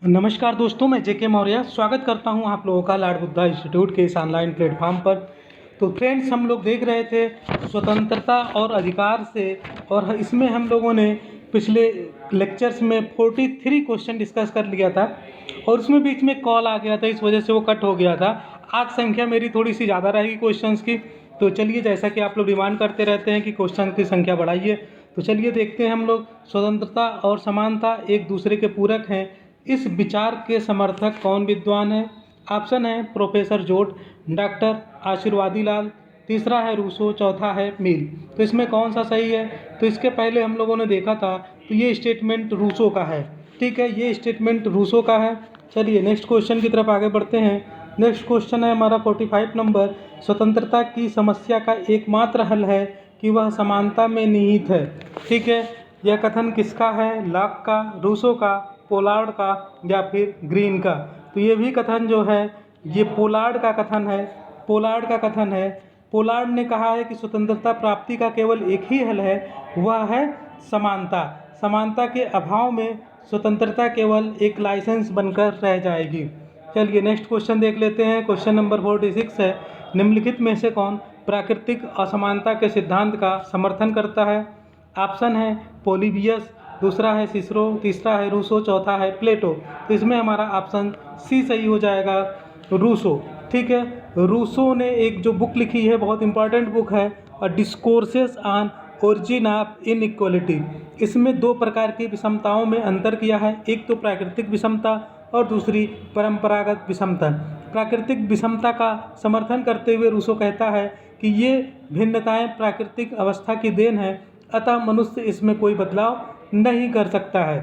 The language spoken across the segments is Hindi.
नमस्कार दोस्तों, मैं जेके मौर्य स्वागत करता हूं आप लोगों का लॉर्ड बुद्धा इंस्टीट्यूट के इस ऑनलाइन प्लेटफॉर्म पर। तो फ्रेंड्स, हम लोग देख रहे थे स्वतंत्रता और अधिकार से, और इसमें हम लोगों ने पिछले लेक्चर्स में 43 क्वेश्चन डिस्कस कर लिया था और उसमें बीच में कॉल आ गया था, इस वजह से वो कट हो गया था। आज संख्या मेरी थोड़ी सी ज़्यादा रहेगी क्वेश्चंस की। तो चलिए, जैसा कि आप लोग डिमांड करते रहते हैं कि क्वेश्चन की संख्या बढ़ाइए, तो चलिए देखते हैं हम लोग। स्वतंत्रता और समानता एक दूसरे के पूरक हैं, इस विचार के समर्थक कौन विद्वान है? ऑप्शन है प्रोफेसर जोड, डॉक्टर आशीर्वादी लाल, तीसरा है रूसो, चौथा है मिल। तो इसमें कौन सा सही है? तो इसके पहले हम लोगों ने देखा था, तो ये स्टेटमेंट रूसो का है। ठीक है, ये स्टेटमेंट रूसो का है। चलिए नेक्स्ट क्वेश्चन की तरफ आगे बढ़ते हैं। नेक्स्ट क्वेश्चन है हमारा 45 नंबर। स्वतंत्रता की समस्या का एकमात्र हल है कि वह समानता में निहित है। ठीक है, यह कथन किसका है? लॉक का, रूसो का, पोलार्ड का या फिर ग्रीन का? तो ये भी कथन जो है ये पोलार्ड का कथन है। पोलार्ड का कथन है। पोलार्ड ने कहा है कि स्वतंत्रता प्राप्ति का केवल एक ही हल है, वह है समानता। समानता के अभाव में स्वतंत्रता केवल एक लाइसेंस बनकर रह जाएगी। चलिए नेक्स्ट क्वेश्चन देख लेते हैं। क्वेश्चन नंबर 46 है, निम्नलिखित में से कौन प्राकृतिक असमानता के सिद्धांत का समर्थन करता है? ऑप्शन है पोलिबियस, दूसरा है सिसरो, तीसरा है रूसो, चौथा है प्लेटो। तो इसमें हमारा ऑप्शन सी सही हो जाएगा, रूसो। ठीक है, रूसो ने एक जो बुक लिखी है, बहुत इंपॉर्टेंट बुक है, discourses on origin of inequality. इसमें दो प्रकार की विषमताओं में अंतर किया है, एक तो प्राकृतिक विषमता और दूसरी परंपरागत विषमता। प्राकृतिक विषमता का समर्थन करते हुए रूसो कहता है कि ये भिन्नताएं प्राकृतिक अवस्था की देन है, अतः मनुष्य इसमें कोई बदलाव नहीं कर सकता है।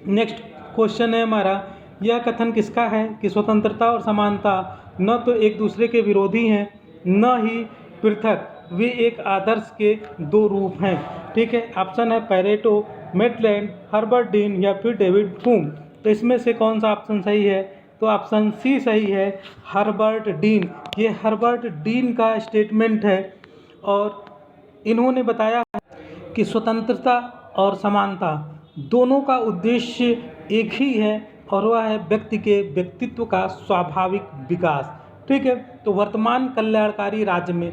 नेक्स्ट क्वेश्चन है हमारा, यह कथन किसका है कि स्वतंत्रता और समानता न तो एक दूसरे के विरोधी हैं, न ही पृथक, वे एक आदर्श के दो रूप हैं। ठीक है, ऑप्शन है पैरेटो, मेटलैंड, हर्बर्ट डीन या फिर डेविड ह्यूम। तो इसमें से कौन सा ऑप्शन सही है? तो ऑप्शन सी सही है, हर्बर्ट डीन। ये हर्बर्ट डीन का स्टेटमेंट है और इन्होंने बताया कि स्वतंत्रता और समानता दोनों का उद्देश्य एक ही है, और वह है व्यक्ति के व्यक्तित्व का स्वाभाविक विकास। ठीक है, तो वर्तमान कल्याणकारी राज्य में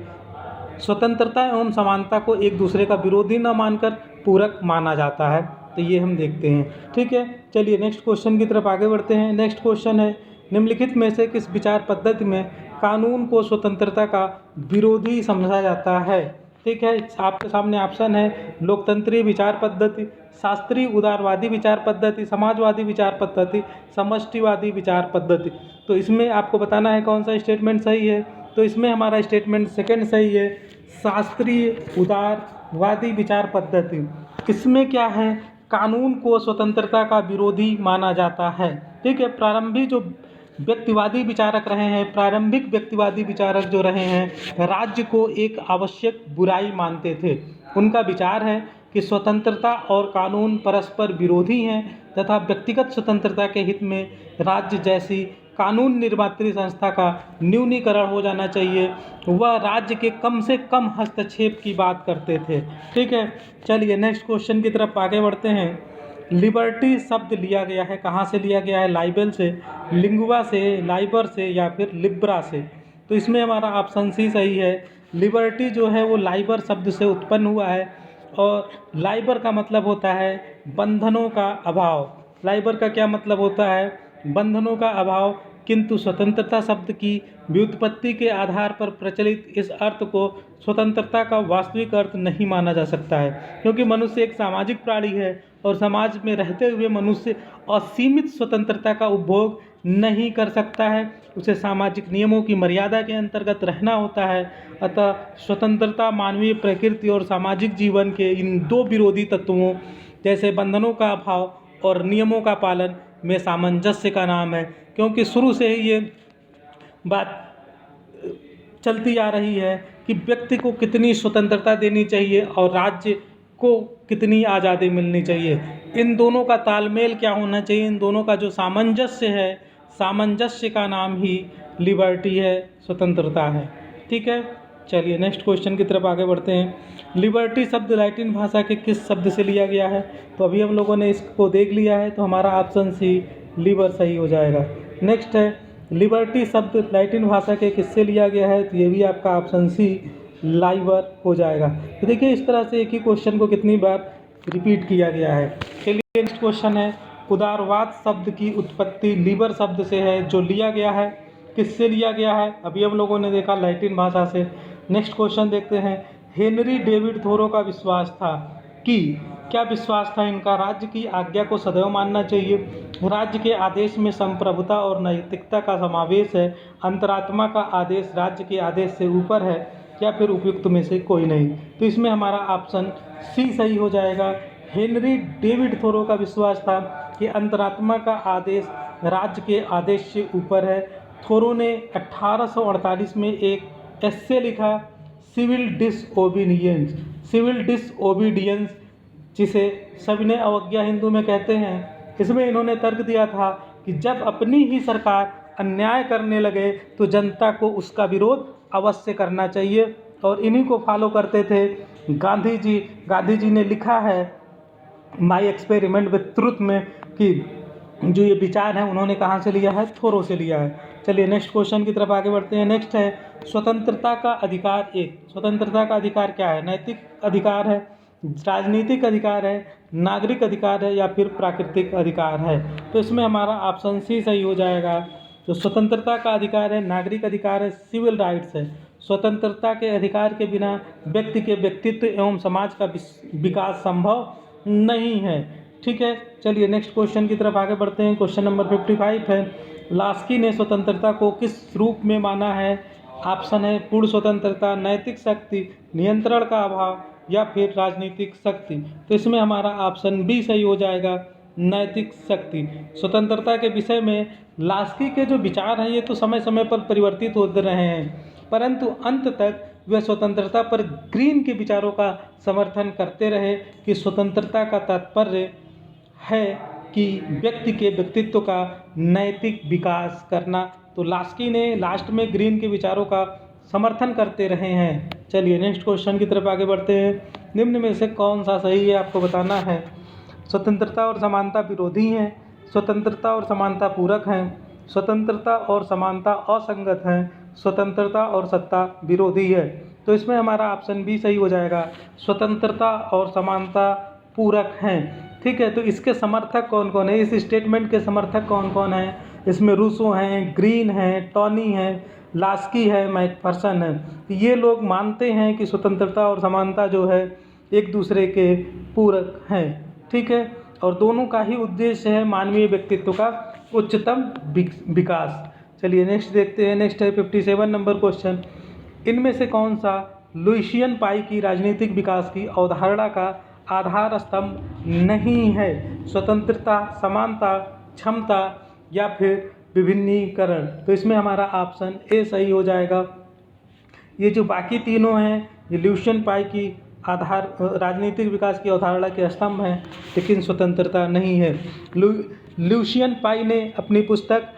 स्वतंत्रता एवं समानता को एक दूसरे का विरोधी न मानकर पूरक माना जाता है। तो ये हम देखते हैं। ठीक है, चलिए नेक्स्ट क्वेश्चन की तरफ आगे बढ़ते हैं। नेक्स्ट क्वेश्चन है, निम्नलिखित में से किस विचार पद्धति में कानून को स्वतंत्रता का विरोधी समझा जाता है? ठीक है, आपके सामने ऑप्शन है लोकतंत्रीय विचार पद्धति, शास्त्रीय उदारवादी विचार पद्धति, समाजवादी विचार पद्धति, समष्टिवादी विचार पद्धति। तो इसमें आपको बताना है कौन सा स्टेटमेंट सही है। तो इसमें हमारा स्टेटमेंट सेकंड सही है, शास्त्रीय उदारवादी विचार पद्धति। इसमें क्या है, कानून को स्वतंत्रता का विरोधी माना जाता है। ठीक है, प्रारंभिक जो व्यक्तिवादी विचारक रहे हैं, प्रारंभिक व्यक्तिवादी विचारक जो रहे हैं, राज्य को एक आवश्यक बुराई मानते थे। उनका विचार है कि स्वतंत्रता और कानून परस्पर विरोधी हैं तथा व्यक्तिगत स्वतंत्रता के हित में राज्य जैसी कानून निर्मात्री संस्था का न्यूनीकरण हो जाना चाहिए। वह राज्य के कम से कम हस्तक्षेप की बात करते थे। ठीक है, चलिए नेक्स्ट क्वेश्चन की तरफ आगे बढ़ते हैं। लिबर्टी शब्द लिया गया है, कहाँ से लिया गया है? लाइबल से, लिंगुआ से, लाइबर से या फिर लिब्रा से? तो इसमें हमारा ऑप्शन सी सही है। लिबर्टी जो है वो लाइबर शब्द से उत्पन्न हुआ है, और लाइबर का मतलब होता है बंधनों का अभाव। लाइबर का क्या मतलब होता है? बंधनों का अभाव। किंतु स्वतंत्रता शब्द की व्युत्पत्ति के आधार पर प्रचलित इस अर्थ को स्वतंत्रता का वास्तविक अर्थ नहीं माना जा सकता है, क्योंकि मनुष्य एक सामाजिक प्राणी है और समाज में रहते हुए मनुष्य असीमित स्वतंत्रता का उपभोग नहीं कर सकता है। उसे सामाजिक नियमों की मर्यादा के अंतर्गत रहना होता है। अतः स्वतंत्रता मानवीय प्रकृति और सामाजिक जीवन के इन दो विरोधी तत्वों जैसे बंधनों का अभाव और नियमों का पालन में सामंजस्य का नाम है, क्योंकि शुरू से ही ये बात चलती आ रही है कि व्यक्ति को कितनी स्वतंत्रता देनी चाहिए और राज्य को कितनी आज़ादी मिलनी चाहिए। इन दोनों का तालमेल क्या होना चाहिए, इन दोनों का जो सामंजस्य है, सामंजस्य का नाम ही लिबर्टी है, स्वतंत्रता है। ठीक है, चलिए नेक्स्ट क्वेश्चन की तरफ आगे बढ़ते हैं। लिबर्टी शब्द लैटिन भाषा के किस शब्द से लिया गया है? तो अभी हम लोगों ने इसको देख लिया है, तो हमारा ऑप्शन सी लीवर सही हो जाएगा। नेक्स्ट है लिबर्टी शब्द लैटिन भाषा के किससे लिया गया है, तो ये भी आपका ऑप्शन सी लाइवर हो जाएगा। तो देखिए इस तरह से एक ही क्वेश्चन को कितनी बार रिपीट किया गया है। चलिए नेक्स्ट क्वेश्चन है उदारवाद शब्द की उत्पत्ति लीबर शब्द से है, जो लिया गया है किससे लिया गया है, अभी हम लोगों ने देखा लैटिन भाषा से। नेक्स्ट क्वेश्चन देखते हैं हेनरी डेविड थोरो का विश्वास था कि, क्या विश्वास था इनका, राज्य की आज्ञा को सदैव मानना चाहिए, राज्य के आदेश में संप्रभुता और नैतिकता का समावेश है, अंतरात्मा का आदेश राज्य के आदेश से ऊपर है, या फिर उपयुक्त में से कोई नहीं। तो इसमें हमारा ऑप्शन सी सही हो जाएगा। हेनरी डेविड थोरो का विश्वास था कि अंतरात्मा का आदेश राज्य के आदेश से ऊपर है। थोरो ने 1848 में एक एस्से लिखा सिविल डिसओबीडियंस, जिसे सविनय अवज्ञा हिंदू में कहते हैं। इसमें इन्होंने तर्क दिया था कि जब अपनी ही सरकार अन्याय करने लगे तो जनता को उसका विरोध अवश्य करना चाहिए, और इन्हीं को फॉलो करते थे गांधी जी ने लिखा है माई एक्सपेरिमेंट विथ ट्रुथ में कि जो ये विचार है उन्होंने कहाँ से लिया है, थोरो से लिया है। चलिए नेक्स्ट क्वेश्चन की तरफ आगे बढ़ते हैं। नेक्स्ट है स्वतंत्रता का अधिकार एक, स्वतंत्रता का अधिकार क्या है, नैतिक अधिकार है, राजनीतिक अधिकार है, नागरिक अधिकार है, या फिर प्राकृतिक अधिकार है। तो इसमें हमारा ऑप्शन सी सही हो जाएगा। जो स्वतंत्रता का अधिकार है नागरिक अधिकार है, सिविल राइट्स है। स्वतंत्रता के अधिकार के बिना व्यक्ति के व्यक्तित्व एवं समाज का विकास संभव नहीं है। ठीक है, चलिए नेक्स्ट क्वेश्चन की तरफ आगे बढ़ते हैं। क्वेश्चन नंबर 55 है लास्की ने स्वतंत्रता को किस रूप में माना है, ऑप्शन है पूर्ण स्वतंत्रता, नैतिक शक्ति, नियंत्रण का अभाव, या फिर राजनीतिक शक्ति। तो इसमें हमारा ऑप्शन बी सही हो जाएगा, नैतिक शक्ति। स्वतंत्रता के विषय में लास्की के जो विचार हैं ये तो समय समय पर परिवर्तित होते रहे हैं, परंतु अंत तक वे स्वतंत्रता पर ग्रीन के विचारों का समर्थन करते रहे कि स्वतंत्रता का तात्पर्य है कि व्यक्ति के व्यक्तित्व का नैतिक विकास करना। तो लास्की ने लास्ट में ग्रीन के विचारों का समर्थन करते रहे हैं। चलिए नेक्स्ट क्वेश्चन की तरफ आगे बढ़ते हैं। निम्न में से कौन सा सही है आपको बताना है। स्वतंत्रता और समानता विरोधी हैं, स्वतंत्रता और समानता पूरक हैं, स्वतंत्रता और समानता असंगत हैं, स्वतंत्रता और सत्ता विरोधी है। तो इसमें हमारा ऑप्शन बी सही हो जाएगा, स्वतंत्रता और समानता पूरक हैं। ठीक है, तो इसके समर्थक कौन कौन है, इस स्टेटमेंट के समर्थक कौन कौन हैं, इसमें रूसो हैं, ग्रीन हैं, टॉनी हैं, लास्की है, मैकफर्सन है। ये लोग मानते हैं कि स्वतंत्रता और समानता जो है एक दूसरे के पूरक हैं। ठीक है, और दोनों का ही उद्देश्य है मानवीय व्यक्तित्व का उच्चतम विकास। चलिए नेक्स्ट देखते हैं। नेक्स्ट है 57 नंबर क्वेश्चन, इनमें से कौन सा लुइसियन पाई की राजनीतिक विकास की अवधारणा का आधार स्तंभ नहीं है, स्वतंत्रता, समानता, क्षमता, या फिर विभिन्नीकरण। तो इसमें हमारा ऑप्शन ए सही हो जाएगा। ये जो बाकी तीनों हैं ये लुइसियन पाई की आधार राजनीतिक विकास की अवधारणा के स्तंभ हैं, लेकिन स्वतंत्रता नहीं है। लुइसियन पाई ने अपनी पुस्तक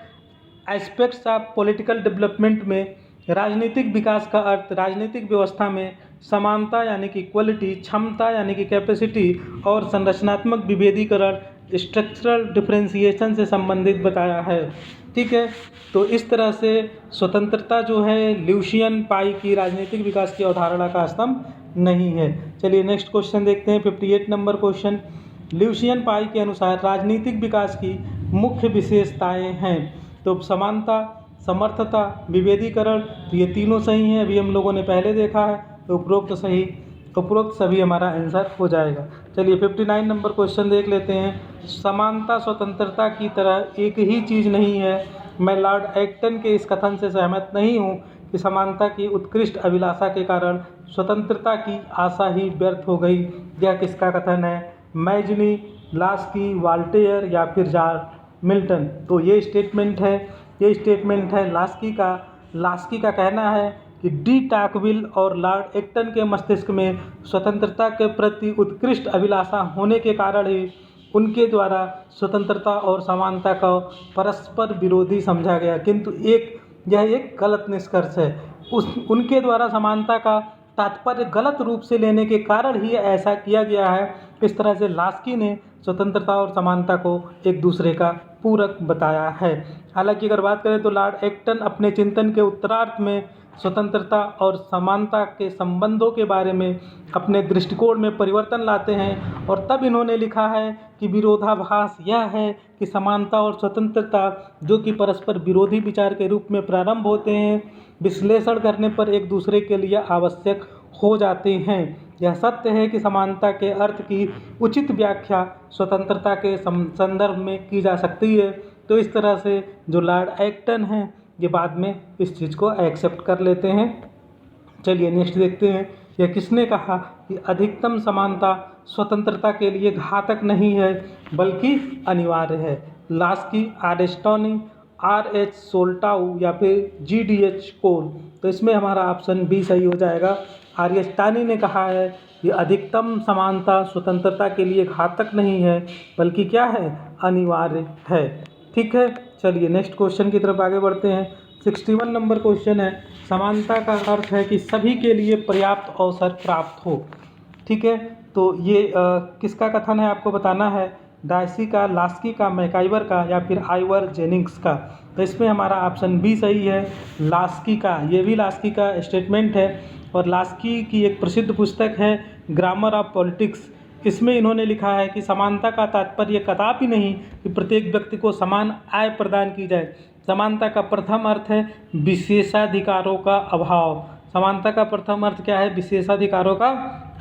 एस्पेक्ट्स ऑफ पॉलिटिकल डेवलपमेंट में राजनीतिक विकास का अर्थ राजनीतिक व्यवस्था में समानता यानी कि इक्वलिटी, क्षमता यानी कि कैपेसिटी, और संरचनात्मक विभेदीकरण स्ट्रक्चरल डिफरेंशिएशन से संबंधित बताया है। ठीक है, तो इस तरह से स्वतंत्रता जो है लुइसियन पाई की राजनीतिक विकास की अवधारणा का स्तंभ नहीं है। चलिए नेक्स्ट क्वेश्चन देखते हैं 58 नंबर क्वेश्चन, लुइसियन पाई के अनुसार राजनीतिक विकास की मुख्य विशेषताएं हैं। तो समानता, समर्थता, विभेदीकरण, तो ये तीनों सही हैं, अभी हम लोगों ने पहले देखा है। तो उपरोक्त सभी हमारा आंसर हो जाएगा। चलिए 59 नंबर क्वेश्चन देख लेते हैं। समानता स्वतंत्रता की तरह एक ही चीज़ नहीं है। मैं लॉर्ड एक्टन के इस कथन से सहमत नहीं हूँ कि समानता की उत्कृष्ट अभिलाषा के कारण स्वतंत्रता की आशा ही व्यर्थ हो गई। यह किसका कथन है, मैजनी, लास्की, वाल्टेयर, या फिर जॉर्ज मिल्टन। तो ये स्टेटमेंट है लास्की का कहना है कि डी टाकविल और लॉर्ड एक्टन के मस्तिष्क में स्वतंत्रता के प्रति उत्कृष्ट अभिलाषा होने के कारण ही उनके द्वारा स्वतंत्रता और समानता को परस्पर विरोधी समझा गया। किंतु यह एक गलत निष्कर्ष है। उनके द्वारा समानता का तात्पर्य गलत रूप से लेने के कारण ही ऐसा किया गया है। इस तरह से लास्की ने स्वतंत्रता और समानता को एक दूसरे का पूरक बताया है। हालांकि अगर बात करें तो लॉर्ड एक्टन अपने चिंतन के उत्तरार्ध में स्वतंत्रता और समानता के संबंधों के बारे में अपने दृष्टिकोण में परिवर्तन लाते हैं और तब इन्होंने लिखा है कि विरोधाभास यह है कि समानता और स्वतंत्रता, जो कि परस्पर विरोधी विचार के रूप में प्रारंभ होते हैं, विश्लेषण करने पर एक दूसरे के लिए आवश्यक हो जाते हैं। यह सत्य है कि समानता के अर्थ की उचित व्याख्या स्वतंत्रता के संदर्भ में की जा सकती है। तो इस तरह से जो लॉर्ड एक्टन हैं ये बाद में इस चीज़ को एक्सेप्ट कर लेते हैं। चलिए नेक्स्ट देखते हैं, यह किसने कहा कि अधिकतम समानता स्वतंत्रता के लिए घातक नहीं है बल्कि अनिवार्य है। Laski, आरेस्टोनी, R.H. सोल्टाउ या फिर G.D.H. कोल। तो इसमें हमारा ऑप्शन बी सही हो जाएगा। आरिस्टानी ने कहा है कि अधिकतम समानता स्वतंत्रता के लिए घातक नहीं है बल्कि क्या है, अनिवार्य है। ठीक है, चलिए नेक्स्ट क्वेश्चन की तरफ आगे बढ़ते हैं। 61 नंबर क्वेश्चन है, समानता का अर्थ है कि सभी के लिए पर्याप्त अवसर प्राप्त हो। ठीक है, तो ये किसका कथन है आपको बताना है, डायसी का, लास्की का, मैकाइवर का या फिर आइवर जेनिंग्स का। तो इसमें हमारा ऑप्शन बी सही है, लास्की का। ये भी लास्की का स्टेटमेंट है और लास्की की एक प्रसिद्ध पुस्तक है ग्रामर ऑफ पॉलिटिक्स। इसमें इन्होंने लिखा है कि समानता का तात्पर्य कदापि नहीं कि प्रत्येक व्यक्ति को समान आय प्रदान की जाए। समानता का प्रथम अर्थ है विशेषाधिकारों का अभाव। समानता का प्रथम अर्थ क्या है, विशेषाधिकारों का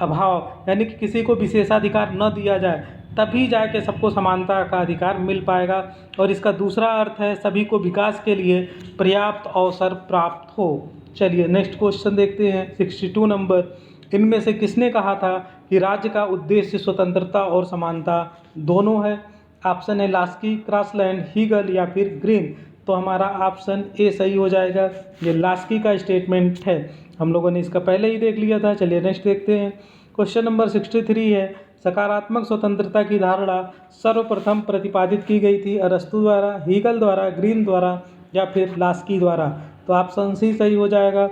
अभाव, यानी कि किसी को विशेषाधिकार न दिया जाए तभी जाके सबको समानता का अधिकार मिल पाएगा। और इसका दूसरा अर्थ है सभी को विकास के लिए पर्याप्त अवसर प्राप्त हो। चलिए नेक्स्ट क्वेश्चन देखते हैं, 62 नंबर, इनमें से किसने कहा था कि राज्य का उद्देश्य स्वतंत्रता और समानता दोनों है। ऑप्शन है लास्की, क्रॉसलैंड, हीगल या फिर ग्रीन। तो हमारा ऑप्शन ए सही हो जाएगा। ये लास्की का स्टेटमेंट है, हम लोगों ने इसका पहले ही देख लिया था। चलिए नेक्स्ट देखते हैं, क्वेश्चन नंबर 63 है, सकारात्मक स्वतंत्रता की धारणा सर्वप्रथम प्रतिपादित की गई थी अरस्तु द्वारा, हीगल द्वारा, ग्रीन द्वारा या फिर लास्की द्वारा। तो ऑप्शन सी सही हो जाएगा।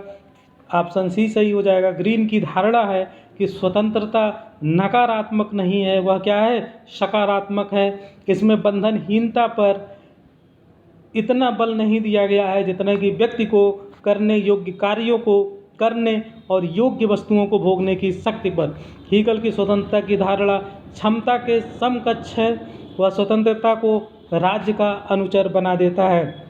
ऑप्शन सी सही हो जाएगा। ग्रीन की धारणा है कि स्वतंत्रता नकारात्मक नहीं है, वह क्या है, सकारात्मक है। इसमें बंधनहीनता पर इतना बल नहीं दिया गया है जितना कि व्यक्ति को करने योग्य कार्यों को करने और योग्य वस्तुओं को भोगने की शक्ति पर। हीगल की स्वतंत्रता की धारणा क्षमता के समकक्ष है, वह स्वतंत्रता को राज्य का अनुचर बना देता है।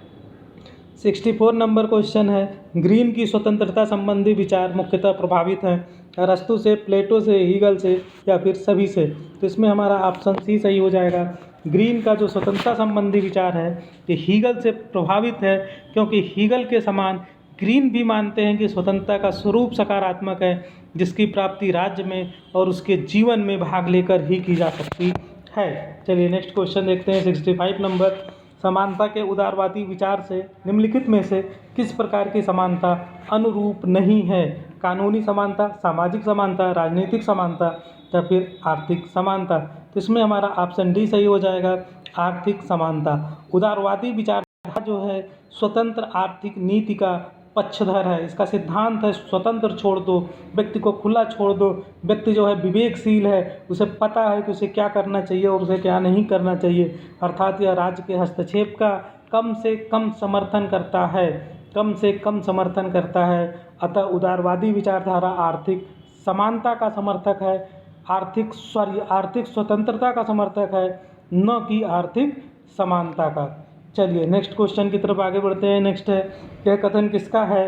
64 नंबर क्वेश्चन है, ग्रीन की स्वतंत्रता संबंधी विचार मुख्यतः प्रभावित हैं अरस्तु से, प्लेटो से, हीगल से या फिर सभी से। तो इसमें हमारा ऑप्शन सी सही हो जाएगा। ग्रीन का जो स्वतंत्रता संबंधी विचार है ये हीगल से प्रभावित है, क्योंकि हीगल के समान ग्रीन भी मानते हैं कि स्वतंत्रता का स्वरूप सकारात्मक है, जिसकी प्राप्ति राज्य में और उसके जीवन में भाग लेकर ही की जा सकती है। चलिए नेक्स्ट क्वेश्चन देखते हैं, 65 नंबर, समानता के उदारवादी विचार से निम्नलिखित में से किस प्रकार की समानता अनुरूप नहीं है। कानूनी समानता, सामाजिक समानता, राजनीतिक समानता या फिर आर्थिक समानता। तो इसमें हमारा ऑप्शन डी सही हो जाएगा, आर्थिक समानता। उदारवादी विचारधारा जो है स्वतंत्र आर्थिक नीति का पक्षधर है। इसका सिद्धांत है स्वतंत्र छोड़ दो, व्यक्ति को खुला छोड़ दो। व्यक्ति जो है विवेकशील है, उसे पता है कि उसे क्या करना चाहिए और उसे क्या नहीं करना चाहिए, अर्थात यह राज्य के हस्तक्षेप का कम से कम समर्थन करता है, कम से कम समर्थन करता है। अतः उदारवादी विचारधारा आर्थिक समानता का समर्थक है, आर्थिक स्वतंत्रता का समर्थक है, न कि आर्थिक समानता का। चलिए नेक्स्ट क्वेश्चन की तरफ आगे बढ़ते हैं। नेक्स्ट है, यह कथन किसका है,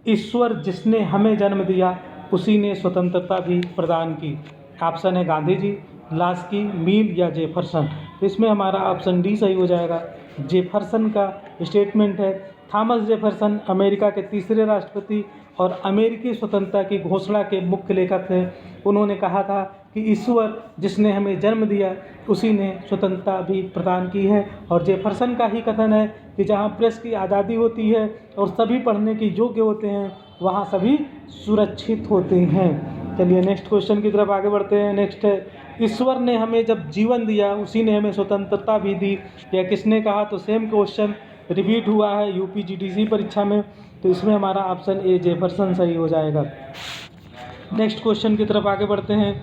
ईश्वर जिसने हमें जन्म दिया उसी ने स्वतंत्रता भी प्रदान की। ऑप्शन है गांधी जी, लास्की, मील या जेफरसन। तो इसमें हमारा ऑप्शन डी सही हो जाएगा। जेफरसन का स्टेटमेंट है। थॉमस जेफरसन अमेरिका के तीसरे राष्ट्रपति और अमेरिकी स्वतंत्रता की घोषणा के मुख्य लेखक थे। उन्होंने कहा था कि ईश्वर जिसने हमें जन्म दिया उसी ने स्वतंत्रता भी प्रदान की है। और जेफरसन का ही कथन है कि जहाँ प्रेस की आज़ादी होती है और सभी पढ़ने के योग्य होते हैं वहाँ सभी सुरक्षित होते हैं। चलिए नेक्स्ट क्वेश्चन की तरफ आगे बढ़ते हैं। नेक्स्ट है, ईश्वर ने हमें जब जीवन दिया उसी ने हमें स्वतंत्रता भी दी। यह किसने कहा। तो सेम क्वेश्चन रिपीट हुआ है यूपीजीडीसी परीक्षा में। तो इसमें हमारा ऑप्शन ए जेफरसन सही हो जाएगा। नेक्स्ट क्वेश्चन की तरफ आगे बढ़ते हैं।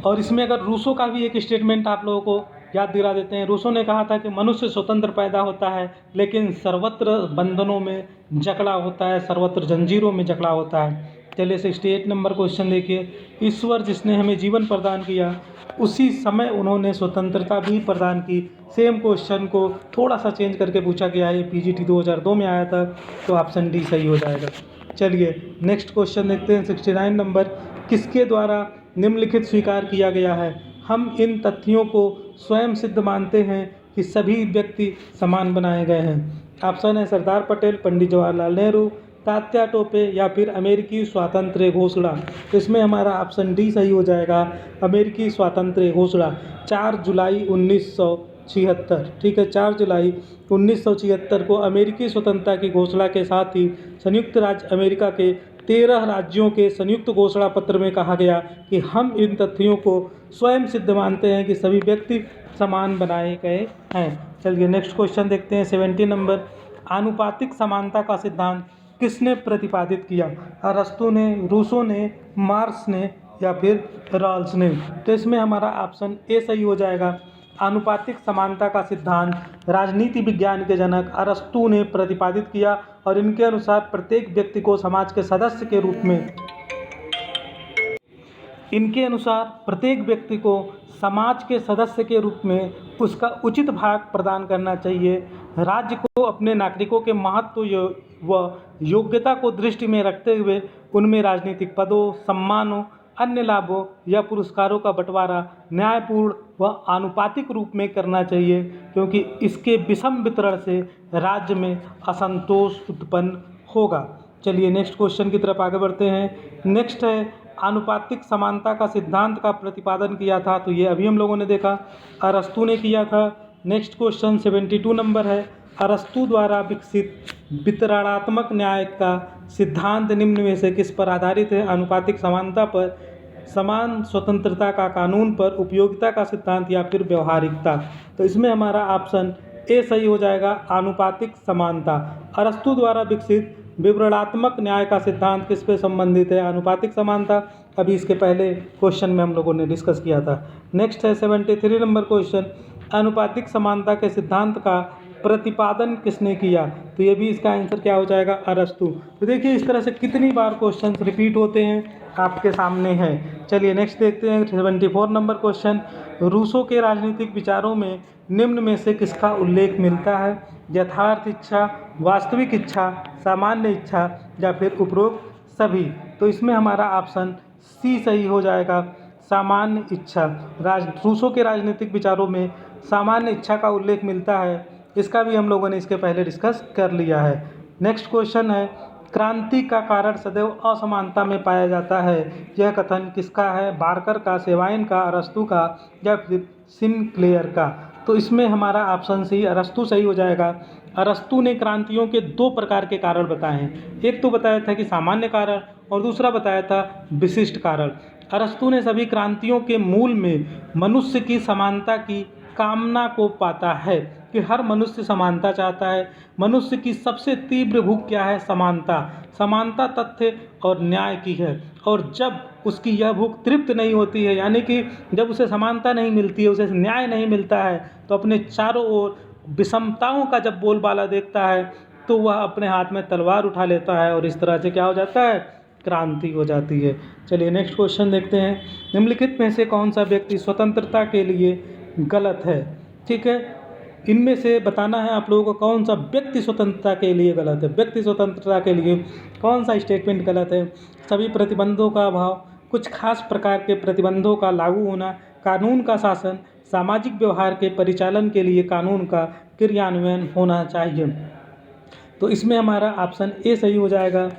और इसमें अगर रूसो का भी एक स्टेटमेंट आप लोगों को याद दिला देते हैं। रूसो ने कहा था कि मनुष्य स्वतंत्र पैदा होता है लेकिन सर्वत्र बंधनों में जकड़ा होता है, सर्वत्र जंजीरों में जकड़ा होता है। चलिए 68 नंबर क्वेश्चन देखिए। ईश्वर जिसने हमें जीवन प्रदान किया उसी समय उन्होंने स्वतंत्रता भी प्रदान की। सेम क्वेश्चन को थोड़ा सा चेंज करके पूछा गया है, पीजीटी 2002 में आया था, तो ऑप्शन डी सही हो जाएगा। चलिए नेक्स्ट क्वेश्चन देखते हैं 69 नंबर। किसके द्वारा निम्नलिखित स्वीकार किया गया है? हम इन तथ्यों को स्वयं सिद्ध मानते हैं कि सभी व्यक्ति समान बनाए गए हैं। ऑप्शन है सरदार पटेल, पंडित जवाहरलाल नेहरू, तात्या टोपे या फिर अमेरिकी स्वातंत्र्य घोषणा। तो इसमें हमारा ऑप्शन डी सही हो जाएगा, अमेरिकी स्वातंत्र्य घोषणा 4 जुलाई 1976। ठीक है, 4 जुलाई 1976 को अमेरिकी स्वतंत्रता की घोषणा के साथ ही संयुक्त राज्य अमेरिका के 13 राज्यों के संयुक्त घोषणा पत्र में कहा गया कि हम इन तथ्यों को स्वयं सिद्ध मानते हैं कि सभी व्यक्ति समान बनाए गए हैं। चलिए नेक्स्ट क्वेश्चन देखते हैं 70 नंबर। आनुपातिक समानता का सिद्धांत किसने प्रतिपादित किया? अरस्तु ने, रूसो ने, मार्क्स ने या फिर रॉल्स ने? तो इसमें हमारा ऑप्शन ए सही हो जाएगा। आनुपातिक समानता का सिद्धांत राजनीति विज्ञान के जनक अरस्तु ने प्रतिपादित किया और इनके अनुसार प्रत्येक व्यक्ति को समाज के सदस्य के रूप में समाज के सदस्य के रूप में उसका उचित भाग प्रदान करना चाहिए। राज्य को अपने नागरिकों के महत्व व योग्यता को दृष्टि में रखते हुए उनमें राजनीतिक पदों, सम्मानों, अन्य लाभों या पुरस्कारों का बंटवारा न्यायपूर्ण व आनुपातिक रूप में करना चाहिए, क्योंकि इसके विषम वितरण से राज्य में असंतोष उत्पन्न होगा। चलिए नेक्स्ट क्वेश्चन की तरफ आगे बढ़ते हैं। नेक्स्ट है आनुपातिक समानता का सिद्धांत का प्रतिपादन किया था, तो ये अभी हम लोगों ने देखा, अरस्तु ने किया था। नेक्स्ट क्वेश्चन 72 नंबर है। अरस्तु द्वारा विकसित वितरणात्मक न्याय का सिद्धांत निम्न में से किस पर आधारित है? आनुपातिक समानता पर, समान स्वतंत्रता का कानून पर, उपयोगिता का सिद्धांत या फिर व्यवहारिकता? तो इसमें हमारा ऑप्शन ए सही हो जाएगा, आनुपातिक समानता। अरस्तु द्वारा विकसित विवरणात्मक न्याय का सिद्धांत किस पे संबंधित है? आनुपातिक समानता। अभी इसके पहले क्वेश्चन में हम लोगों ने डिस्कस किया था। नेक्स्ट है 73 नंबर क्वेश्चन। आनुपातिक समानता के सिद्धांत का प्रतिपादन किसने किया? तो ये भी इसका आंसर क्या हो जाएगा? अरस्तु। तो देखिए इस तरह से कितनी बार क्वेश्चन रिपीट होते हैं आपके सामने हैं। चलिए नेक्स्ट देखते हैं 74 नंबर क्वेश्चन। रूसो के राजनीतिक विचारों में निम्न में से किसका उल्लेख मिलता है? यथार्थ इच्छा, वास्तविक इच्छा, सामान्य इच्छा या फिर उपरोक्त सभी? तो इसमें हमारा ऑप्शन सी सही हो जाएगा, सामान्य इच्छा। रूसो के राजनीतिक विचारों में सामान्य इच्छा का उल्लेख मिलता है, इसका भी हम लोगों ने इसके पहले डिस्कस कर लिया है। नेक्स्ट क्वेश्चन है, क्रांति का कारण सदैव असमानता में पाया जाता है, यह कथन किसका है? बार्कर का, सेवाइन का, अरस्तु का या फिर सिनक्लेयर का? तो इसमें हमारा ऑप्शन सी अरस्तु सही हो जाएगा। अरस्तु ने क्रांतियों के 2 प्रकार के कारण बताए हैं, एक तो बताया था कि सामान्य कारण और दूसरा बताया था विशिष्ट कारण। अरस्तु ने सभी क्रांतियों के मूल में मनुष्य की समानता की कामना को पाता है कि हर मनुष्य समानता चाहता है। मनुष्य की सबसे तीव्र भूख क्या है? समानता। समानता तथ्य और न्याय की है, और जब उसकी यह भूख तृप्त नहीं होती है, यानी कि जब उसे समानता नहीं मिलती है, उसे न्याय नहीं मिलता है, तो अपने चारों ओर विषमताओं का जब बोलबाला देखता है तो वह अपने हाथ में तलवार उठा लेता है और इस तरह से क्या हो जाता है? क्रांति हो जाती है। चलिए नेक्स्ट क्वेश्चन देखते हैं। निम्नलिखित में से कौन सा व्यक्ति स्वतंत्रता के लिए गलत है? ठीक है, इनमें से बताना है आप लोगों को कौन सा व्यक्ति स्वतंत्रता के लिए गलत है। व्यक्ति स्वतंत्रता के लिए कौन सा स्टेटमेंट गलत है? सभी प्रतिबंधों का अभाव, कुछ खास प्रकार के प्रतिबंधों का लागू होना, कानून का शासन, सामाजिक व्यवहार के परिचालन के लिए कानून का क्रियान्वयन होना चाहिए। तो इसमें हमारा ऑप्शन ए सही हो जाएगा,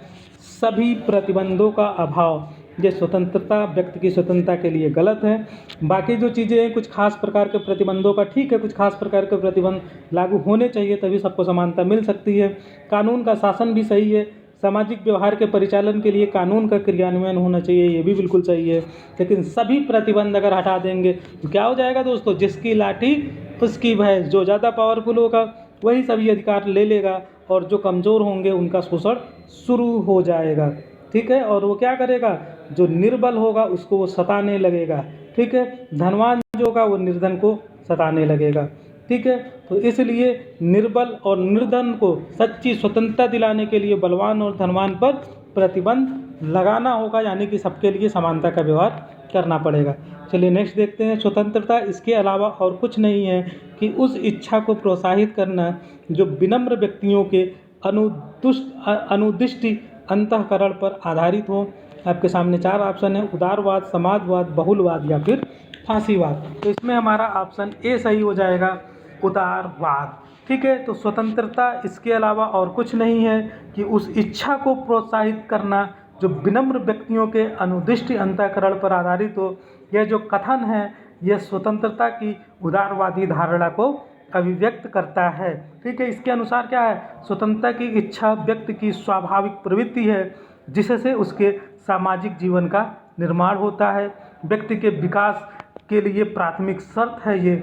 सभी प्रतिबंधों का अभाव। ये स्वतंत्रता, व्यक्ति की स्वतंत्रता के लिए गलत है। बाकी जो चीज़ें हैं, कुछ खास प्रकार के प्रतिबंधों का ठीक है, कुछ खास प्रकार के प्रतिबंध लागू होने चाहिए, तभी सबको समानता मिल सकती है। कानून का शासन भी सही है। सामाजिक व्यवहार के परिचालन के लिए कानून का क्रियान्वयन होना चाहिए, ये भी बिल्कुल सही है। लेकिन सभी प्रतिबंध अगर हटा देंगे तो क्या हो जाएगा दोस्तों? जिसकी लाठी उसकी भैंस। जो ज़्यादा पावरफुल होगा वही सभी अधिकार ले लेगा और जो कमज़ोर होंगे उनका शोषण शुरू हो जाएगा। ठीक है, और वो क्या करेगा? जो निर्बल होगा उसको वो सताने लगेगा। ठीक है। धनवान जो होगा वो निर्धन को सताने लगेगा, ठीक है। तो इसलिए निर्बल और निर्धन को सच्ची स्वतंत्रता दिलाने के लिए बलवान और धनवान पर प्रतिबंध लगाना होगा, यानी कि सबके लिए समानता का व्यवहार करना पड़ेगा। चलिए नेक्स्ट देखते हैं। स्वतंत्रता इसके अलावा और कुछ नहीं है कि उस इच्छा को प्रोत्साहित करना जो विनम्र व्यक्तियों के अनुदिष्ट अंतःकरण पर आधारित हो। आपके सामने 4 ऑप्शन है: उदारवाद, समाजवाद, बहुलवाद या फिर फांसीवाद। तो इसमें हमारा ऑप्शन ए सही हो जाएगा, उदारवाद, ठीक है। तो स्वतंत्रता इसके अलावा और कुछ नहीं है कि उस इच्छा को प्रोत्साहित करना जो विनम्र व्यक्तियों के अनुदिष्ट अंतःकरण पर आधारित हो। यह जो कथन है यह स्वतंत्रता की उदारवादी धारणा को अभिव्यक्त करता है, ठीक है। इसके अनुसार क्या है, स्वतंत्रता की इच्छा व्यक्ति की स्वाभाविक प्रवृत्ति है जिससे उसके सामाजिक जीवन का निर्माण होता है, व्यक्ति के विकास के लिए प्राथमिक शर्त है ये,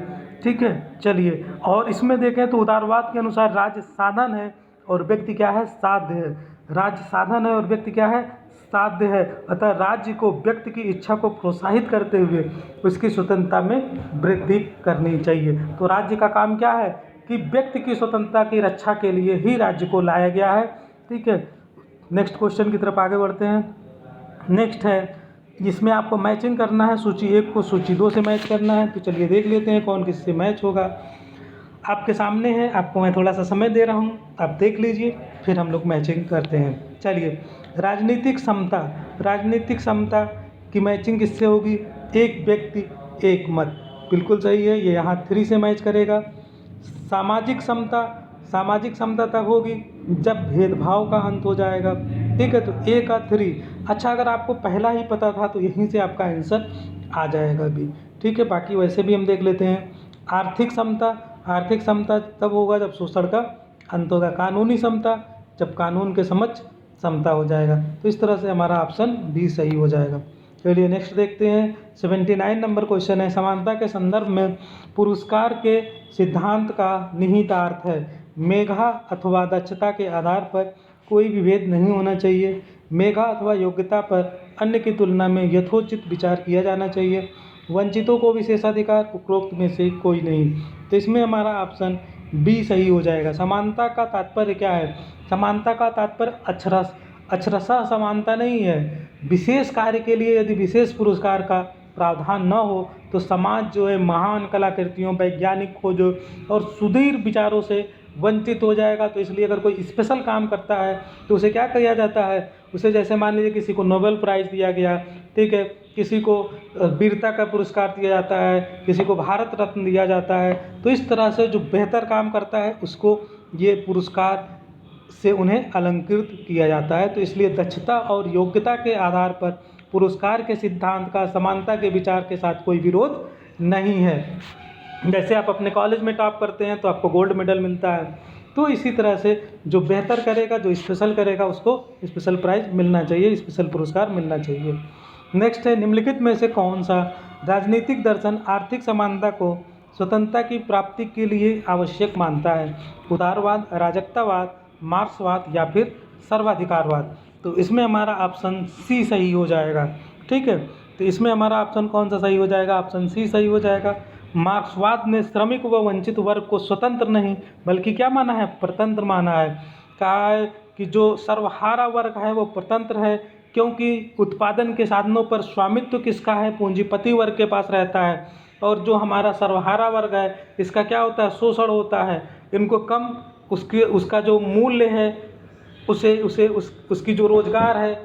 ठीक है। चलिए, और इसमें देखें तो उदारवाद के अनुसार राज्य साधन है और व्यक्ति क्या है, साध्य है। राज्य साधन है और व्यक्ति क्या है, साध्य है। अतः राज्य को व्यक्ति की इच्छा को प्रोत्साहित करते हुए उसकी स्वतंत्रता में वृद्धि करनी चाहिए। तो राज्य का काम क्या है कि व्यक्ति की स्वतंत्रता की रक्षा के लिए ही राज्य को लाया गया है, ठीक है। नेक्स्ट क्वेश्चन की तरफ आगे बढ़ते हैं। नेक्स्ट है, जिसमें आपको मैचिंग करना है, सूची 1 को सूची 2 से मैच करना है। तो चलिए देख लेते हैं कौन किससे मैच होगा। आपके सामने है, आपको मैं थोड़ा सा समय दे रहा हूँ, आप देख लीजिए, फिर हम लोग मैचिंग करते हैं। चलिए, राजनीतिक समता की मैचिंग किससे होगी, एक व्यक्ति एक मत, बिल्कुल सही है, ये यहाँ 3 से मैच करेगा। सामाजिक समता तब होगी जब भेदभाव का अंत हो जाएगा, ठीक है। तो ए का 3, अच्छा अगर आपको पहला ही पता था तो यहीं से आपका आंसर आ जाएगा भी, ठीक है। बाकी वैसे भी हम देख लेते हैं। आर्थिक समता तब होगा जब शोषण का अंत होगा। कानूनी समता जब कानून के समक्ष समता हो जाएगा। तो इस तरह से हमारा ऑप्शन बी सही हो जाएगा। चलिए नेक्स्ट देखते हैं। 79 नंबर क्वेश्चन है, समानता के संदर्भ में पुरस्कार के सिद्धांत का निहितार्थ है मेधा अथवा दक्षता के आधार पर कोई विभेद नहीं होना चाहिए, मेधा अथवा योग्यता पर अन्य की तुलना में यथोचित विचार किया जाना चाहिए, वंचितों को विशेषाधिकार, उपरोक्त में से कोई नहीं। तो इसमें हमारा ऑप्शन बी सही हो जाएगा। समानता का तात्पर्य क्या है, समानता का तात्पर्य अक्षरशः समानता नहीं है। विशेष कार्य के लिए यदि विशेष पुरस्कार का प्रावधान न हो तो समाज जो है महान कलाकृतियों, वैज्ञानिक खोजों और सुदूर विचारों से वंचित हो जाएगा। तो इसलिए अगर कोई स्पेशल काम करता है तो उसे क्या किया जाता है, उसे जैसे मान लीजिए किसी को नोबेल प्राइज़ दिया गया, ठीक है, किसी को वीरता का पुरस्कार दिया जाता है, किसी को भारत रत्न दिया जाता है। तो इस तरह से जो बेहतर काम करता है उसको ये पुरस्कार से उन्हें अलंकृत किया जाता है। तो इसलिए दक्षता और योग्यता के आधार पर पुरस्कार के सिद्धांत का समानता के विचार के साथ कोई विरोध नहीं है। जैसे आप अपने कॉलेज में टॉप करते हैं तो आपको गोल्ड मेडल मिलता है, तो इसी तरह से जो बेहतर करेगा, जो स्पेशल करेगा, उसको स्पेशल प्राइज़ मिलना चाहिए, स्पेशल पुरस्कार मिलना चाहिए। नेक्स्ट है, निम्नलिखित में से कौन सा राजनीतिक दर्शन आर्थिक समानता को स्वतंत्रता की प्राप्ति के लिए आवश्यक मानता है, उदारवाद, अराजकतावाद, मार्क्सवाद या फिर सर्वाधिकारवाद। तो इसमें हमारा ऑप्शन सी सही हो जाएगा, ठीक है। तो इसमें हमारा ऑप्शन कौन सा सही हो जाएगा, ऑप्शन सी सही हो जाएगा। मार्क्सवाद ने श्रमिक व वंचित वर्ग को स्वतंत्र नहीं बल्कि क्या माना है, परतंत्र माना है। कहा है कि जो सर्वहारा वर्ग है वो परतंत्र है, क्योंकि उत्पादन के साधनों पर स्वामित्व किसका है, पूंजीपति वर्ग के पास रहता है। और जो हमारा सर्वहारा वर्ग है इसका क्या होता है, शोषण होता है। इनको कम उसका जो मूल्य है उसकी जो रोजगार है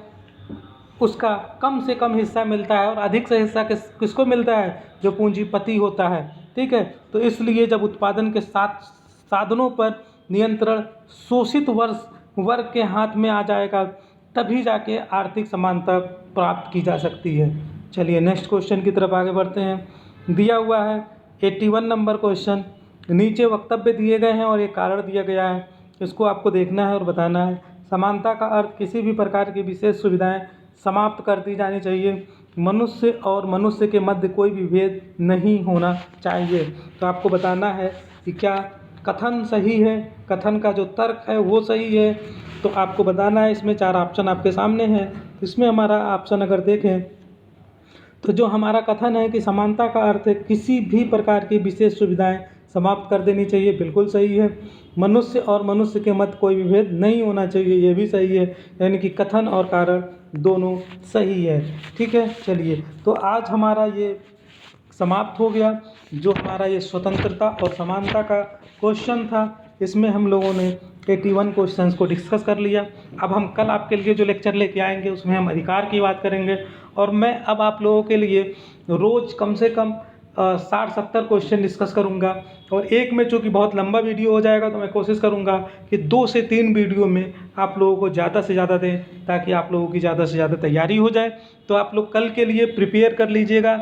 उसका कम से कम हिस्सा मिलता है और अधिक से हिस्सा किसको मिलता है, जो पूंजीपति होता है, ठीक है। तो इसलिए जब उत्पादन के साधनों पर नियंत्रण शोषित वर्ग के हाथ में आ जाएगा तभी जाके आर्थिक समानता प्राप्त की जा सकती है। चलिए नेक्स्ट क्वेश्चन की तरफ आगे बढ़ते हैं। दिया हुआ है 81 नंबर क्वेश्चन, नीचे वक्तव्य दिए गए हैं और एक कारण दिया गया है, इसको आपको देखना है और बताना है। समानता का अर्थ किसी भी प्रकार की विशेष सुविधाएं समाप्त कर दी जानी चाहिए, मनुष्य और मनुष्य के मध्य कोई भी भेद नहीं होना चाहिए। तो आपको बताना है कि क्या कथन सही है, कथन का जो तर्क है वो सही है। तो आपको बताना है, इसमें 4 ऑप्शन आपके सामने हैं। इसमें हमारा ऑप्शन अगर देखें तो जो हमारा कथन है कि समानता का अर्थ है किसी भी प्रकार की विशेष सुविधाएं समाप्त कर देनी चाहिए, बिल्कुल सही है। मनुष्य और मनुष्य के मध्य कोई विभेद नहीं होना चाहिए, ये भी सही है। यानी कि कथन और कारण दोनों सही है। ठीक है, चलिए तो आज हमारा ये समाप्त हो गया। जो हमारा ये स्वतंत्रता और समानता का क्वेश्चन था, इसमें हम लोगों ने 81 क्वेश्चंस को डिस्कस कर लिया। अब हम कल आपके लिए जो लेक्चर लेके आएंगे उसमें हम अधिकार की बात करेंगे, और मैं अब आप लोगों के लिए रोज़ कम से कम 60-70 क्वेश्चन डिस्कस करूंगा। और एक में चूँकि बहुत लंबा वीडियो हो जाएगा तो मैं कोशिश करूंगा कि 2 से 3 वीडियो में आप लोगों को ज़्यादा से ज़्यादा दें, ताकि आप लोगों की ज़्यादा से ज़्यादा तैयारी हो जाए। तो आप लोग कल के लिए प्रिपेयर कर लीजिएगा।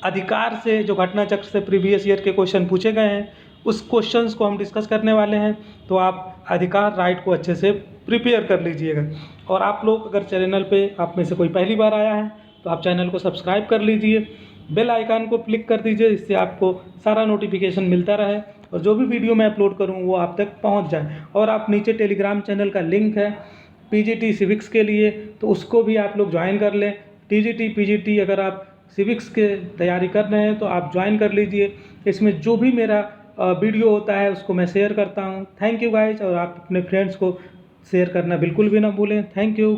अधिकार से जो घटना चक्र से प्रीवियस ईयर के क्वेश्चन पूछे गए हैं उस क्वेश्चंस को हम डिस्कस करने वाले हैं। तो आप अधिकार राइट को अच्छे से प्रिपेयर कर लीजिएगा। और आप लोग अगर चैनल पे आप में से कोई पहली बार आया है तो आप चैनल को सब्सक्राइब कर लीजिए, बेल आइकन को क्लिक कर दीजिए, जिससे आपको सारा नोटिफिकेशन मिलता रहे और जो भी वीडियो मैं अपलोड करूँ वो आप तक पहुँच जाए। और आप नीचे टेलीग्राम चैनल का लिंक है पीजीटी सिविक्स के लिए, तो उसको भी आप लोग ज्वाइन कर लें। टीजीटी पीजीटी अगर आप सिविक्स के तैयारी कर रहे हैं तो आप ज्वाइन कर लीजिए। इसमें जो भी मेरा वीडियो होता है उसको मैं शेयर करता हूँ। थैंक यू गाइज, और आप अपने फ्रेंड्स को शेयर करना बिल्कुल भी ना भूलें। Thank you.